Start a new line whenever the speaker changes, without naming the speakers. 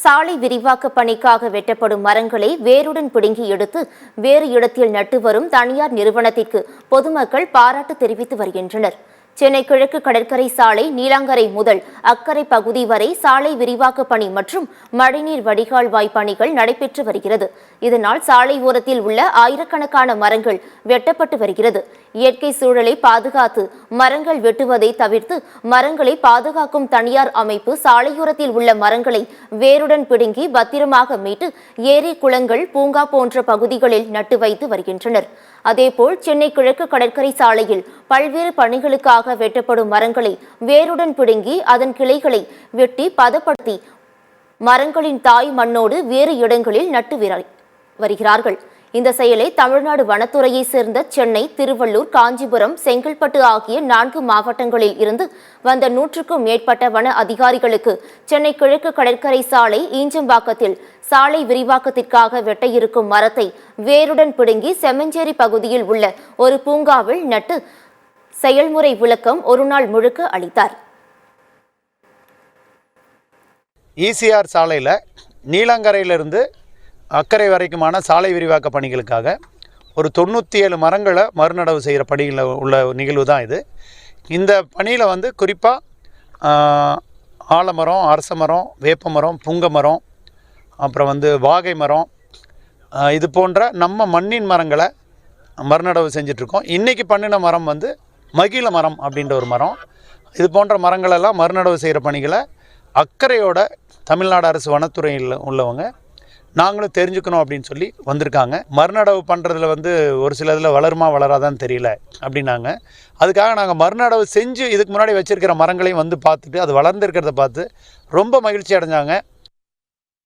சாலை விரிவாக்க பணிக்காக வெட்டப்படும் மரங்களை வேருடன் பிடுங்கி எடுத்து வேறு இடத்தில் நட்டு வரும் தனியார் நிறுவனத்திற்கு பொதுமக்கள் பாராட்டு தெரிவித்து வருகின்றனர். சென்னை கிழக்கு கடற்கரை சாலை நீலாங்கரை முதல் அக்கரை பகுதி வரை சாலை விரிவாக்க பணி மற்றும் மழைநீர் வடிகால்வாய் பணிகள் நடைபெற்று வருகிறது. இதனால் சாலை ஓரத்தில் உள்ள ஆயிரக்கணக்கான மரங்கள் வெட்டப்பட்டு வருகிறது. இயற்கை சூழலை பாதுகாத்து மரங்கள் வெட்டுவதை தவிர்த்து மரங்களை பாதுகாக்கும் தனியார் அமைப்பு சாலையோரத்தில் உள்ள மரங்களை வேருடன் பிடுங்கி பத்திரமாக மீட்டு ஏரி, குளங்கள், பூங்கா போன்ற பகுதிகளில் நட்டு வைத்து வருகின்றனர். அதேபோல் சென்னை கிழக்கு கடற்கரை சாலையில் பல்வேறு பணிகளுக்காக வெட்டப்படும் மரங்களை வேருடன் பிடுங்கி அதன் கிளைகளை வெட்டி பதப்படுத்தி மரங்களின் தாய் மண்ணோடு வேறு இடங்களில் நட்டு வருகிறார்கள். இந்த செயலை தமிழ்நாடு வனத்துறையை சேர்ந்த சென்னை, திருவள்ளூர், காஞ்சிபுரம், செங்கல்பட்டு ஆகிய 4 மாவட்டங்களில் இருந்து வந்த 100க்கும் மேற்பட்ட வன அதிகாரிகளுக்கு சென்னை கிழக்கு கடற்கரை சாலை ஈஞ்சம்பாக்கத்தில் சாலை விரிவாக்கத்திற்காக வெட்ட இருக்கும் மரத்தை வேருடன் பிடுங்கி செம்மஞ்சேரி பகுதியில் உள்ள ஒரு பூங்காவில் நட்டு செயல்முறை விளக்கம் ஒரு நாள் முழுக்க அளித்தார்.
ஈசிஆர் சாலையில் நீலாங்கரையிலிருந்து அக்கறை வரைக்குமான சாலை விரிவாக்க பணிகளுக்காக ஒரு 97 மரங்களை மறுநடவு செய்கிற பணியில் உள்ள நிகழ்வு தான் இது. இந்த பணியில் வந்து குறிப்பாக ஆலமரம், அரச மரம், வேப்ப மரம், புங்க மரம், அப்புறம் வந்து வாகை மரம், இது போன்ற நம்ம மண்ணின் மரங்களை மறுநடவு செஞ்சிட்ருக்கோம். இன்றைக்கி பண்ணின மரம் வந்து மகிழ மரம் அப்படின்ற ஒரு மரம். இது போன்ற மரங்களெல்லாம் மறுநடவு செய்கிற பணிகளை அக்கறையோட தமிழ்நாடு அரசு வனத்துறையில் உள்ளவங்க நாங்களும் தெரிஞ்சுக்கணும் அப்படின்னு சொல்லி வந்திருக்காங்க. மறுநடவு பண்ணுறதுல வந்து ஒரு சில இதில் வளருமா வளராதான்னு தெரியல அப்படின்னாங்க. அதுக்காக நாங்கள் மறுநடவு செஞ்சு இதுக்கு முன்னாடி வச்சுருக்கிற மரங்களையும் வந்து பார்த்துட்டு அது வளர்ந்துருக்கிறத பார்த்து ரொம்ப மகிழ்ச்சி அடைஞ்சாங்க.